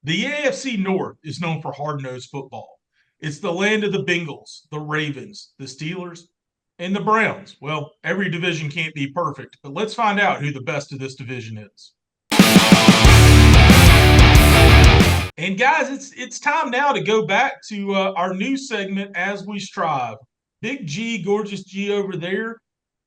The AFC North is known for hard-nosed football. It's the land of the Bengals, the Ravens, the Steelers, and the Browns. Well, every division can't be perfect, but let's find out who the best of this division is. And guys, it's time now to go back to our new segment as we strive. Big G, gorgeous G over there,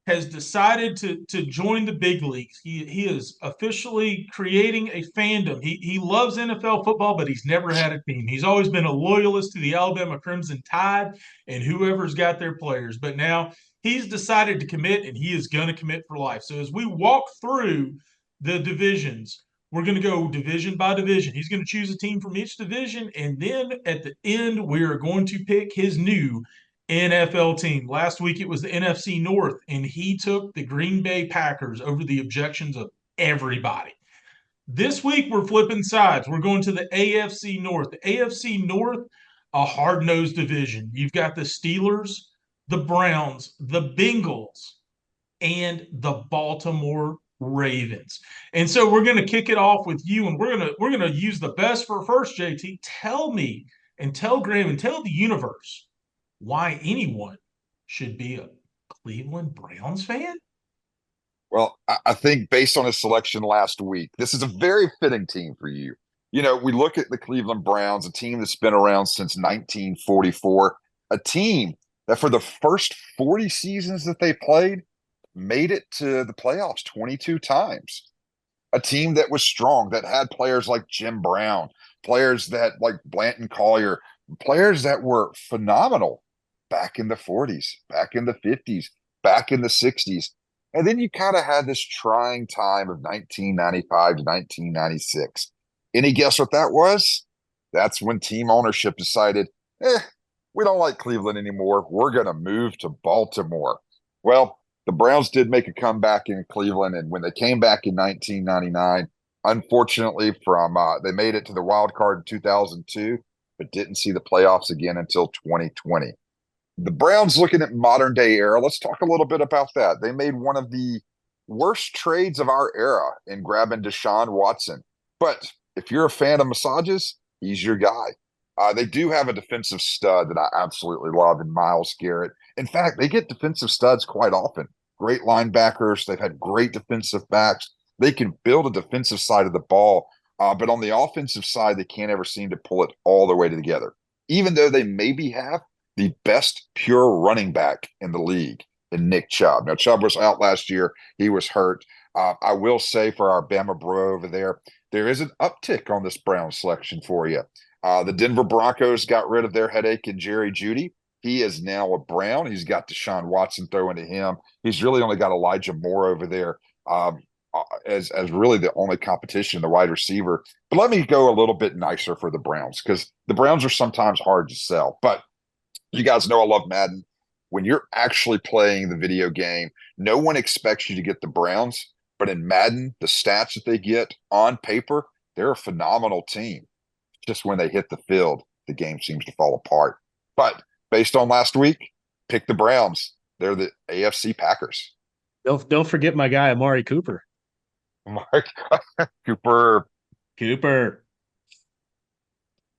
has decided to join the big leagues. He is officially creating a fandom. He loves NFL football, but he's never had a team. He's always been a loyalist to the Alabama Crimson Tide and whoever's got their players. But now he's decided to commit, and he is going to commit for life. So as we walk through the divisions, we're going to go division by division. He's going to choose a team from each division, and then at the end, we are going to pick his new NFL team. Last week it was the NFC North, and he took the Green Bay Packers over the objections of everybody. This week we're flipping sides. We're going to the AFC North. The AFC North, a hard-nosed division. You've got the Steelers, the Browns, the Bengals, and the Baltimore Ravens. And so we're going to kick it off with you, and we're gonna use the best for first. JT, tell me and tell Graham and tell the universe why anyone should be a Cleveland Browns fan. Well, I think based on his selection last week, this is a very fitting team for you. We look at the Cleveland Browns, a team that's been around since 1944, a team that for the first 40 seasons that they played, made it to the playoffs 22 times. A team that was strong, that had players like Jim Brown, players that like Blanton Collier, players that were phenomenal back in the 40s, back in the 50s, back in the 60s. And then you kind of had this trying time of 1995 to 1996. Any guess what that was? That's when team ownership decided, we don't like Cleveland anymore. We're going to move to Baltimore. Well, the Browns did make a comeback in Cleveland, and when they came back in 1999, unfortunately, they made it to the wild card in 2002, but didn't see the playoffs again until 2020. The Browns looking at modern day era. Let's talk a little bit about that. They made one of the worst trades of our era in grabbing Deshaun Watson. But if you're a fan of massages, he's your guy. They do have a defensive stud that I absolutely love in Myles Garrett. In fact, they get defensive studs quite often. Great linebackers. They've had great defensive backs. They can build a defensive side of the ball, but on the offensive side, they can't ever seem to pull it all the way together. Even though they maybe have the best pure running back in the league in Nick Chubb. Now, Chubb was out last year. He was hurt. I will say for our Bama bro over there is an uptick on this Brown selection for you. The Denver Broncos got rid of their headache in Jerry Jeudy. He is now a Brown. He's got Deshaun Watson throwing to him. He's really only got Elijah Moore over there as really the only competition in the wide receiver. But let me go a little bit nicer for the Browns because the Browns are sometimes hard to sell. But you guys know I love Madden. When you're actually playing the video game, no one expects you to get the Browns. But in Madden, the stats that they get on paper, they're a phenomenal team. Just when they hit the field, the game seems to fall apart. But based on last week, pick the Browns. They're the AFC Packers. Don't forget my guy, Amari Cooper. Mark Cooper.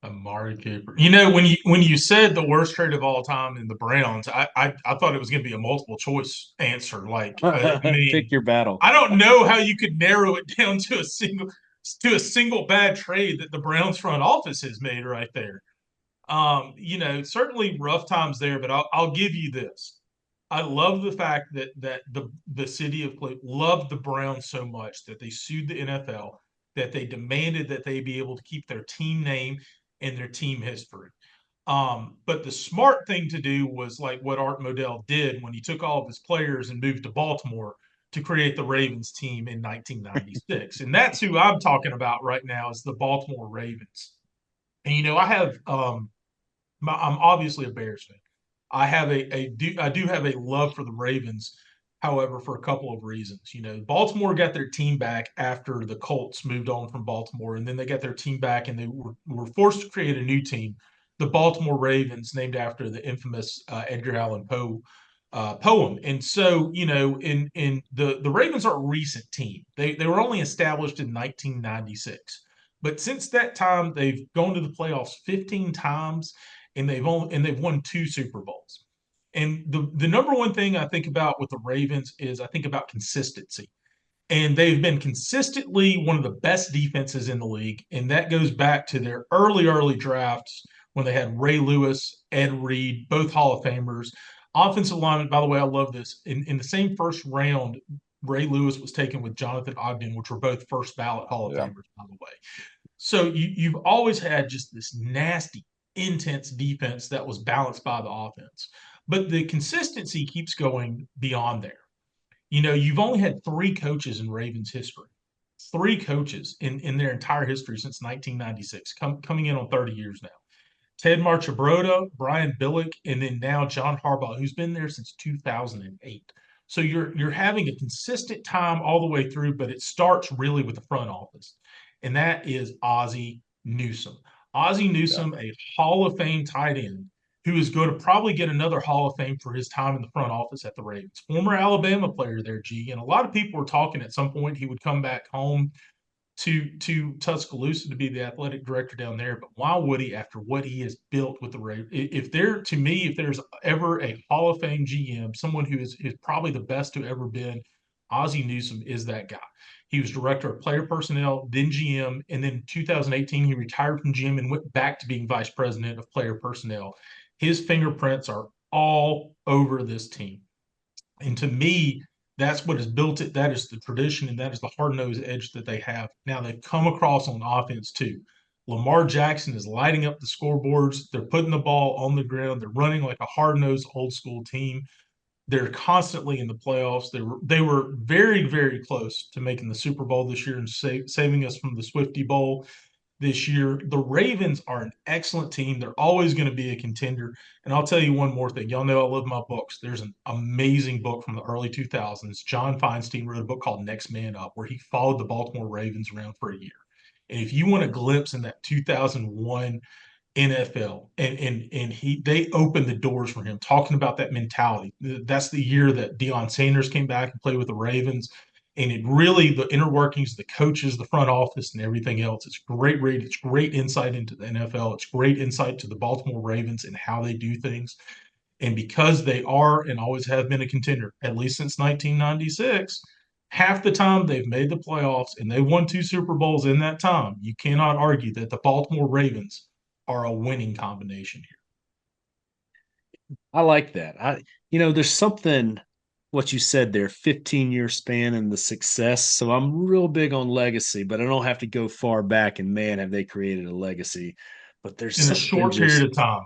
Amari Cooper. You know, when you said the worst trade of all time in the Browns, I thought it was going to be a multiple choice answer. Like, I mean, Pick your battle. I don't know how you could narrow it down to a single bad trade that the Browns front office has made right there. Certainly rough times there, but I'll give you this. I love the fact that the city of Cleveland loved the Browns so much that they sued the NFL, that they demanded that they be able to keep their team name and their team history. But the smart thing to do was like what Art Modell did when he took all of his players and moved to Baltimore to create the Ravens team in 1996. And that's who I'm talking about right now is the Baltimore Ravens. And I have I'm obviously a Bears fan. I do have a love for the Ravens, however, for a couple of reasons. Baltimore got their team back after the Colts moved on from Baltimore, and then they got their team back and they were forced to create a new team, the Baltimore Ravens, named after the infamous Edgar Allan Poe poem. And so, in the Ravens are a recent team. They were only established in 1996. But since that time, they've gone to the playoffs 15 times, and they've won 2 Super Bowls. And the number one thing I think about with the Ravens is I think about consistency. And they've been consistently one of the best defenses in the league. And that goes back to their early drafts when they had Ray Lewis, Ed Reed, both Hall of Famers. Offensive lineman, by the way, I love this. In the same first round, Ray Lewis was taken with Jonathan Ogden, which were both first ballot Hall of Yeah. Famers, by the way. So you've always had just this nasty, intense defense that was balanced by the offense. But the consistency keeps going beyond there. You've only had 3 coaches in Ravens history, 3 coaches in their entire history since 1996, coming in on 30 years now. Ted Marchibroda, Brian Billick, and then now John Harbaugh, who's been there since 2008. So you're having a consistent time all the way through, but it starts really with the front office, and that is Ozzie Newsome. Ozzie Newsome, a Hall of Fame tight end, who is going to probably get another Hall of Fame for his time in the front office at the Ravens. Former Alabama player there, G. And a lot of people were talking at some point he would come back home to Tuscaloosa to be the athletic director down there. But why would he, after what he has built with the Ravens? If there's ever a Hall of Fame GM, someone who is probably the best to ever been, Ozzie Newsome is that guy. He was director of player personnel, then GM, and then in 2018 he retired from GM and went back to being vice president of player personnel. His fingerprints are all over this team. And to me, that's what has built it. That is the tradition, and that is the hard-nosed edge that they have. Now they've come across on offense too. Lamar Jackson is lighting up the scoreboards. They're putting the ball on the ground. They're running like a hard-nosed old-school team. They're constantly in the playoffs. They were very, very close to making the Super Bowl this year and saving us from the Swifty Bowl this year. The Ravens are an excellent team. They're always going to be a contender. And I'll tell you one more thing. Y'all know I love my books. There's an amazing book from the early 2000s. John Feinstein wrote a book called Next Man Up, where he followed the Baltimore Ravens around for a year. And if you want a glimpse in that 2001 NFL, and they opened the doors for him, talking about that mentality. That's the year that Deion Sanders came back and played with the Ravens. And it really, the inner workings, the coaches, the front office, and everything else. It's great read. It's great insight into the NFL. It's great insight to the Baltimore Ravens and how they do things. And because they are and always have been a contender, at least since 1996, half the time they've made the playoffs and they won 2 Super Bowls in that time. You cannot argue that the Baltimore Ravens are a winning combination here. I like that. There's something what you said there, 15-year span and the success. So I'm real big on legacy, but I don't have to go far back. And man, have they created a legacy. But there's in a short period of time.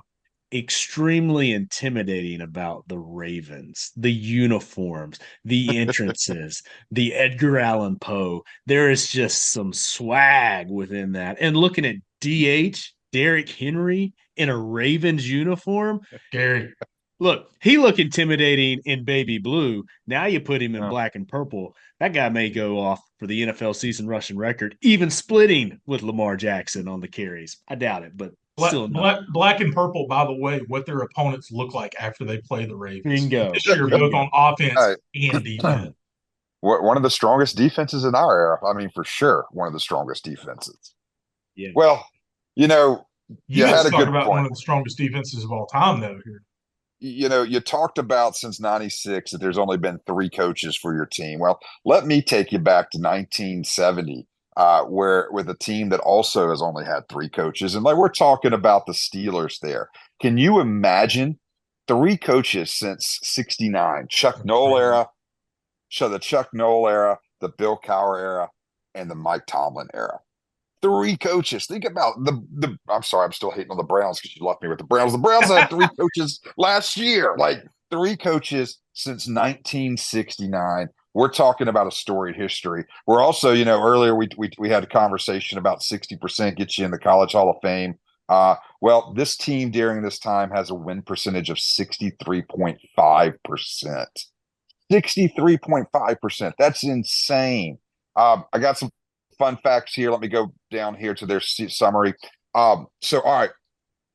Extremely intimidating about the Ravens, the uniforms, the entrances, the Edgar Allan Poe. There is just some swag within that. And looking at DH, Derrick Henry in a Ravens uniform. Gary. Look, he looked intimidating in baby blue. Now you put him in black and purple. That guy may go off for the NFL season rushing record, even splitting with Lamar Jackson on the carries. I doubt it, but black and purple, by the way, what their opponents look like after they play the Ravens. Bingo. This year, both on offense and defense. One of the strongest defenses in our era. I mean, for sure, one of the strongest defenses. Yeah. Well, you had a good point. One of the strongest defenses of all time, though. Here, you talked about since '96 that there's only been 3 coaches for your team. Well, let me take you back to 1970, where with a team that also has only had 3 coaches, and like we're talking about the Steelers there. Can you imagine 3 coaches since '69? Chuck Noll era, the Chuck Noll era, the Bill Cowher era, and the Mike Tomlin era. 3 coaches. Think about the I'm sorry, I'm still hating on the Browns because you left me with the Browns. The Browns had 3 coaches last year. Like 3 coaches since 1969. We're talking about a storied history. We're also, earlier we had a conversation about 60% gets you in the College Hall of Fame. Well, this team during this time has a win percentage of 63.5%. 63.5%. That's insane. I got some fun facts here. Let me go down here to their summary. All right,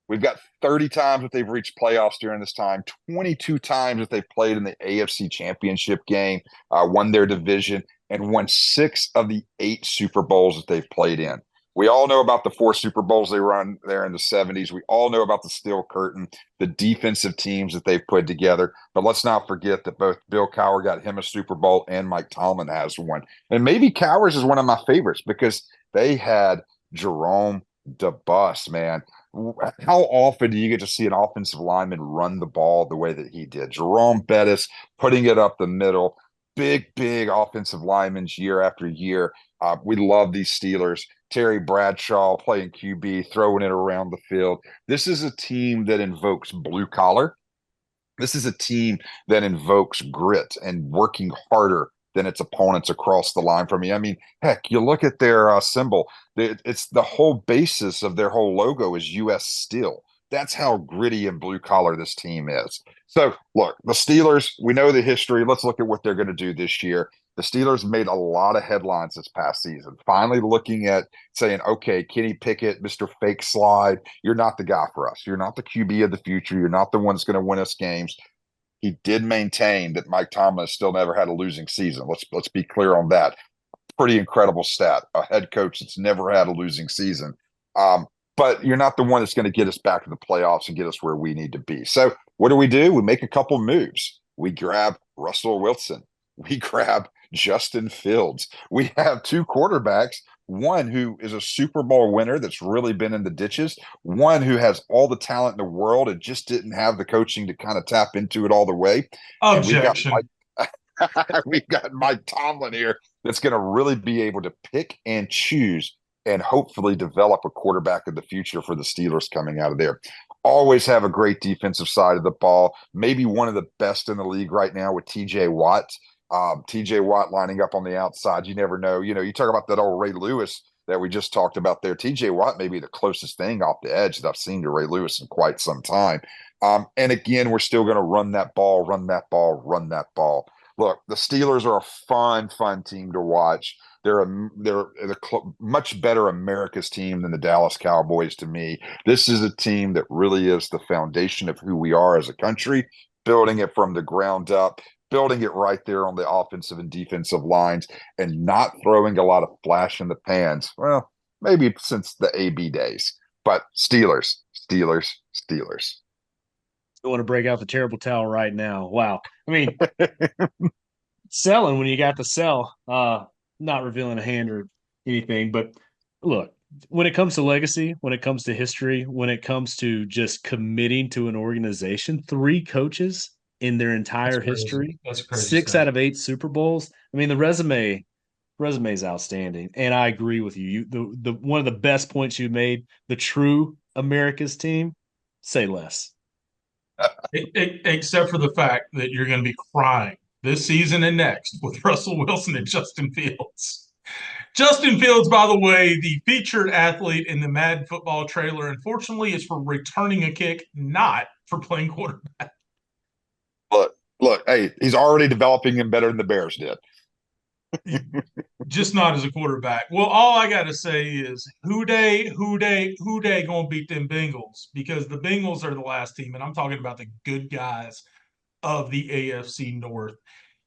we've got 30 times that they've reached playoffs during this time, 22 times that they've played in the AFC Championship game, won their division, and won 6 of the 8 Super Bowls that they've played in. We all know about the 4 Super Bowls they run there in the 70s. We all know about the Steel Curtain, the defensive teams that they've put together. But let's not forget that both Bill Cowher got him a Super Bowl and Mike Tomlin has one. And maybe Cowher's is one of my favorites because they had Jerome DeBus, man. How often do you get to see an offensive lineman run the ball the way that he did? Jerome Bettis putting it up the middle, big offensive linemen year after year. We love these Steelers. Terry Bradshaw playing QB, throwing it around the field. This is a team that invokes blue collar. This is a team that invokes grit and working harder than its opponents across the line from you. I mean, heck, you look at their symbol. It's the whole basis of their whole logo is U.S. Steel. That's how gritty and blue collar this team is. So, look, the Steelers, we know the history. Let's look at what they're going to do this year. The Steelers made a lot of headlines this past season, finally looking at saying, okay, Kenny Pickett, Mr. Fake Slide, you're not the guy for us. You're not the QB of the future. You're not the one that's going to win us games. He did maintain that Mike Tomlin has still never had a losing season. Let's be clear on that. Pretty incredible stat. A head coach that's never had a losing season. But you're not the one that's going to get us back to the playoffs and get us where we need to be. So what do? We make a couple moves. We grab Russell Wilson. We grab Justin Fields. We have 2 quarterbacks, one who is a Super Bowl winner that's really been in the ditches, one who has all the talent in the world and just didn't have the coaching to kind of tap into it all the way. And Objection. we've got Mike Tomlin here that's going to really be able to pick and choose and hopefully develop a quarterback of the future for the Steelers coming out of there. Always have a great defensive side of the ball, maybe one of the best in the league right now with TJ Watt. TJ Watt lining up on the outside. You never know. You know, you talk about that old Ray Lewis that we just talked about there. TJ Watt may be the closest thing off the edge that I've seen to Ray Lewis in quite some time. And again, we're still going to run that ball, run that ball, run that ball. Look, the Steelers are a fun team to watch. They're much better America's team than the Dallas Cowboys to me. This is a team that really is the foundation of who we are as a country, building it from the ground up, building it right there on the offensive and defensive lines, and not throwing a lot of flash in the pans. Well, maybe since the AB days, but Steelers. I want to break out the terrible towel right now. Wow. I mean, selling when you got to sell, not revealing a hand or anything. But look, when it comes to legacy, when it comes to history, when it comes to just committing to an organization, 3 coaches in their That's entire crazy. history, That's a crazy 6 stat. out of 8 Super Bowls. I mean, the resume is outstanding. And I agree with you. The one of the best points you made, the true America's team, say less. Except for the fact that you're going to be crying this season and next with Russell Wilson and Justin Fields. Justin Fields, by the way, the featured athlete in the Madden football trailer, unfortunately, is for returning a kick, not for playing quarterback. Look, hey, he's already developing him better than the Bears did. Just not as a quarterback. Well, all I got to say is who they gonna beat them Bengals, because the Bengals are the last team, and I'm talking about the good guys of the AFC North.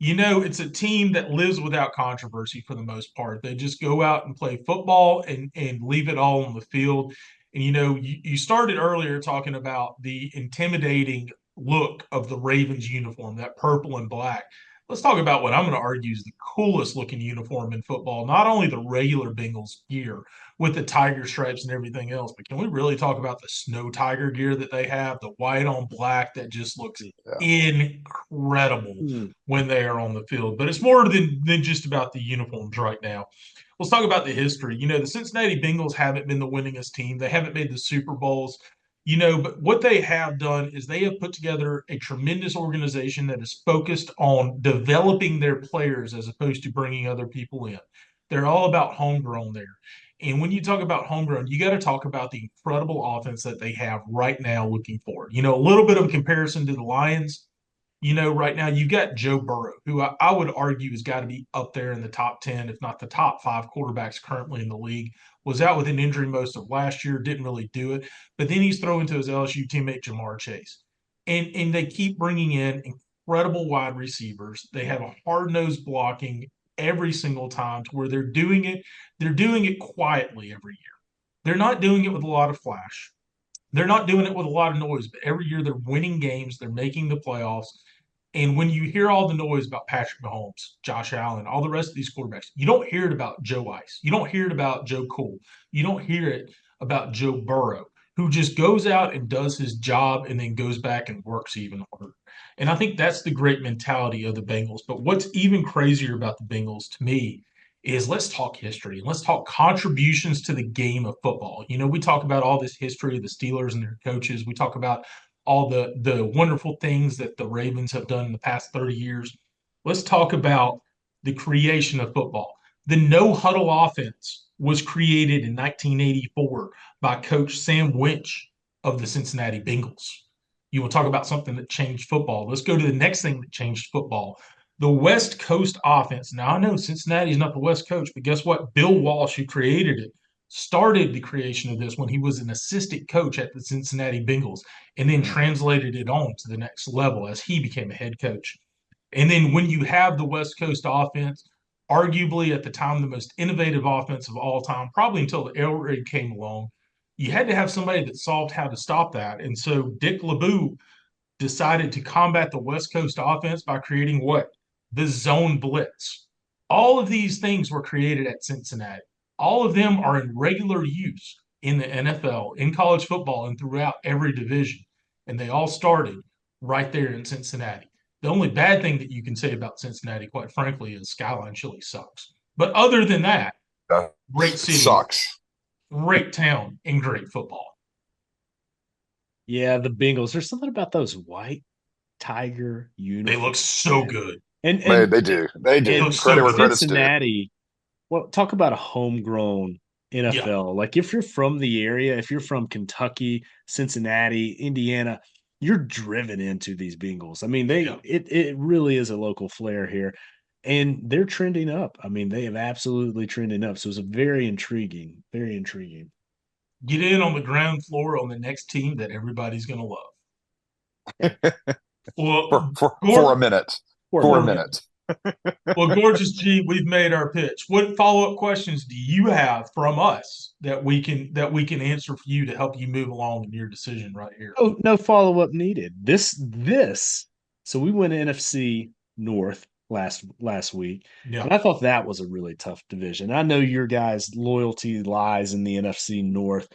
You know, it's a team that lives without controversy for the most part. They just go out and play football and leave it all on the field. And, you know, you started earlier talking about the intimidating look of the Ravens uniform, that purple and black. Let's talk about what I'm going to argue is the coolest looking uniform in football. Not only the regular Bengals gear with the tiger stripes and everything else, but can we really talk about the snow tiger gear that they have, the white on black that just looks Yeah. incredible when they are on the field. But it's more than just about the uniforms right now. Let's talk about the history. You know, the Cincinnati Bengals haven't been the winningest team. They haven't made the Super Bowls. You know, but what they have done is they have put together a tremendous organization that is focused on developing their players as opposed to bringing other people in. They're all about homegrown there. And when you talk about homegrown, you got to talk about the incredible offense that they have right now looking forward. You know, a little bit of a comparison to the Lions. You know, right now you got Joe Burrow, who I would argue has got to be up there in the top 10, if not the top 5 quarterbacks currently in the league. Was out with an injury most of last year, didn't really do it. But then he's throwing to his LSU teammate, Jamar Chase. And they keep bringing in incredible wide receivers. They have a hard-nosed blocking every single time to where they're doing it quietly every year. They're not doing it with a lot of flash. They're not doing it with a lot of noise, but every year they're winning games, they're making the playoffs. And when you hear all the noise about Patrick Mahomes, Josh Allen, all the rest of these quarterbacks, you don't hear it about Joe Ice. You don't hear it about Joe Cool. You don't hear it about Joe Burrow, who just goes out and does his job and then goes back and works even harder. And I think that's the great mentality of the Bengals. But what's even crazier about the Bengals to me is let's talk history and let's talk contributions to the game of football. You know, we talk about all this history of the Steelers and their coaches. We talk about all the wonderful things that the Ravens have done in the past 30 years. Let's talk about the creation of football. The no huddle offense was created in 1984 by Coach Sam Winch of the Cincinnati Bengals. You will talk about something that changed football. Let's go to the next thing that changed football. The West Coast offense. Now, I know Cincinnati is not the West Coast, but guess what? Bill Walsh, who created it, started the creation of this when he was an assistant coach at the Cincinnati Bengals and then translated it on to the next level as he became a head coach. And then when you have the West Coast offense, arguably at the time the most innovative offense of all time, probably until the air raid came along, you had to have somebody that solved how to stop that. And so Dick LeBeau decided to combat the West Coast offense by creating what? The zone blitz. All of these things were created at Cincinnati. All of them are in regular use in the NFL, in college football, and throughout every division. And they all started right there in Cincinnati. The only bad thing that you can say about Cincinnati, quite frankly, is Skyline Chili sucks. But other than that, great city, sucks. Great town, and great football. Yeah, the Bengals. There's something about those white tiger uniforms. They look so good. And they do. They do. Credit where credit's due. Cincinnati. Well, talk about a homegrown NFL. Yeah. Like if you're from the area, if you're from Kentucky, Cincinnati, Indiana, you're driven into these Bengals. I mean, it really is a local flair here. And they're trending up. I mean, they have absolutely trending up. So it's a very intriguing, very intriguing. Get in on the ground floor on the next team that everybody's going to love. Well, for a minute. For a minute. Well, Gorgeous G, we've made our pitch. What follow-up questions do you have from us that we can answer for you to help you move along in your decision right here? Oh, no follow-up needed. So we went to NFC North last week. Yeah. And I thought that was a really tough division. I know your guys' loyalty lies in the NFC North,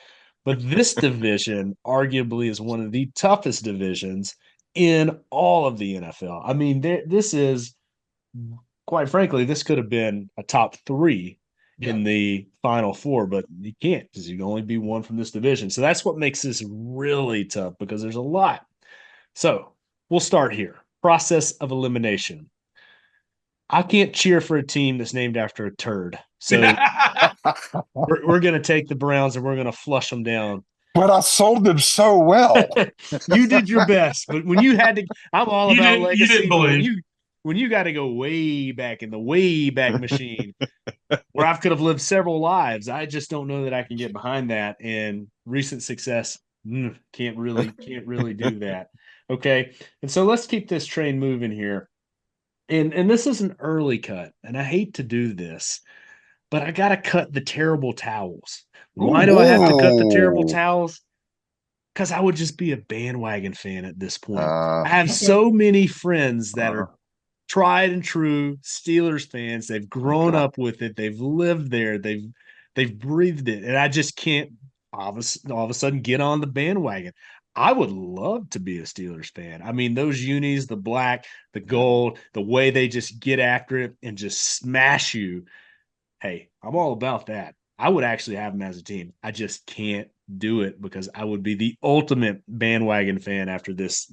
but this division arguably is one of the toughest divisions in all of the NFL. I mean, this is, quite frankly, this could have been a top 3 in the Final Four, but you can't because you can only be one from this division. So that's what makes this really tough because there's a lot. So we'll start here. Process of elimination. I can't cheer for a team that's named after a turd. So we're going to take the Browns and we're going to flush them down. But I sold them so well. You did your best. But when you had to – I'm all about legacy. You didn't believe. When you got to go way back in the way back machine where I could have lived several lives, I just don't know that I can get behind that. And recent success can't really do that. Okay. And so let's keep this train moving here. And this is an early cut, and I hate to do this, but I got to cut the terrible towels. Why do I have to cut the terrible towels? Because I would just be a bandwagon fan at this point. I have so many friends that are tried and true Steelers fans. They've grown up with it. They've lived there. They've breathed it, and I just can't all of a sudden get on the bandwagon. I would love to be a Steelers fan. I mean, those unis, the black, the gold, the way they just get after it and just smash you. Hey, I'm all about that. I would actually have them as a team. I just can't do it because I would be the ultimate bandwagon fan after this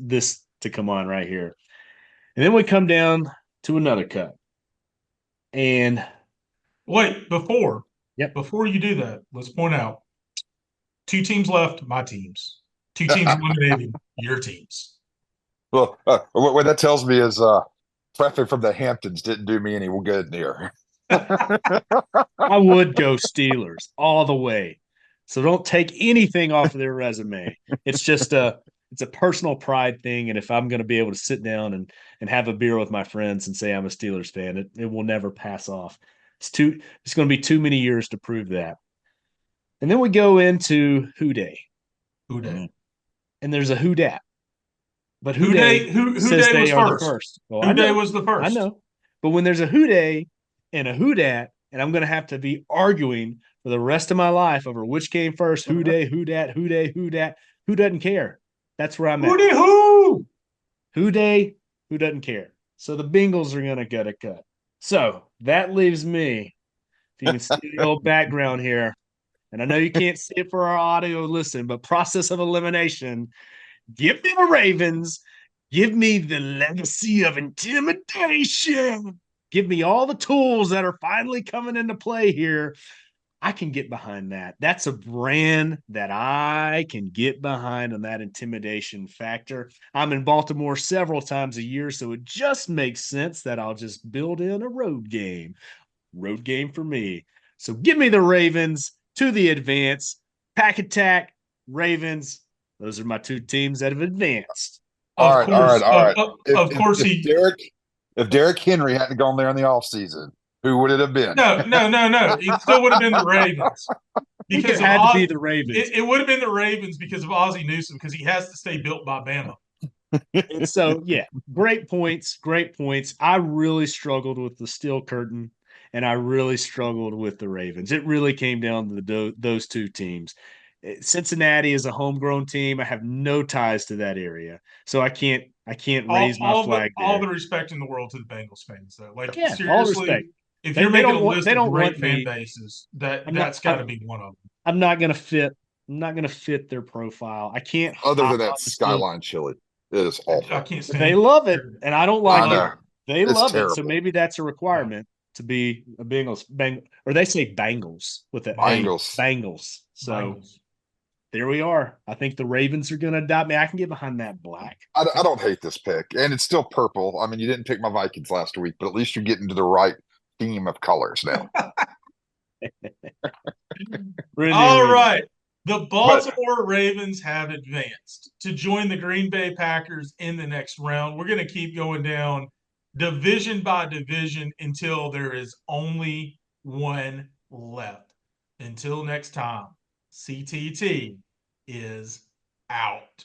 to come on right here. And then we come down to another cut. And wait, before you do that, let's point out 2 teams left, my teams. 2 teams eliminated, your teams. Well, what that tells me is traffic from the Hamptons didn't do me any good here. I would go Steelers all the way. So don't take anything off of their resume. It's just it's a personal pride thing. And if I'm going to be able to sit down and have a beer with my friends and say I'm a Steelers fan, it will never pass off. It's going to be too many years to prove that. And then we go into Who Day. Who Day? And there's a Who Dat. But Who Day? Who says Day they was are the first? first. Well, Who Day was the first? I know. But when there's a Who Day and a Who Dat, and I'm going to have to be arguing for the rest of my life over which came first, Who Day, Who Dat, Who Day, Who Dat, who doesn't care? That's where I'm at. Who Day, who doesn't care? So the Bengals are going to get a cut. So that leaves me, if you can see the old background here, and I know you can't see it for our audio listen, but process of elimination. Give me the Ravens. Give me the legacy of intimidation. Give me all the tools that are finally coming into play here. I can get behind that. That's a brand that I can get behind on that intimidation factor. I'm in Baltimore several times a year, so it just makes sense that I'll just build in a road game. Road game for me. So give me the Ravens to the advance. Pack Attack, Ravens. Those are my two teams that have advanced. All right. Of course, If Derrick Henry hadn't gone there in the offseason, who would it have been? No. It still would have been the Ravens. Because it had to be the Ravens. It would have been the Ravens because of Ozzie Newsome, because he has to stay built by Bama. And so, yeah, great points. I really struggled with the Steel Curtain, and I really struggled with the Ravens. It really came down to those two teams. Cincinnati is a homegrown team. I have no ties to that area, so I can't raise my flag. All the respect in the world to the Bengals fans, though. Like, yeah, seriously, all respect. If you're making a list of great fan me, bases, that's got to be one of them. I'm not going to fit their profile. I can't. Other than that Skyline chili, it is awful. I can't stand. They love it, and I don't like it. They love terrible. it, so maybe that's a requirement to be a Bengals. Or they say Bengals with the Bengals. So there we are. I think the Ravens are going to adopt me. I can get behind that black. I don't hate this pick, and it's still purple. I mean, you didn't pick my Vikings last week, but at least you're getting to the right theme of colors now. All right. The Baltimore Ravens have advanced to join the Green Bay Packers in the next round. We're going to keep going down division by division until there is only one left. Until next time, CTT is out.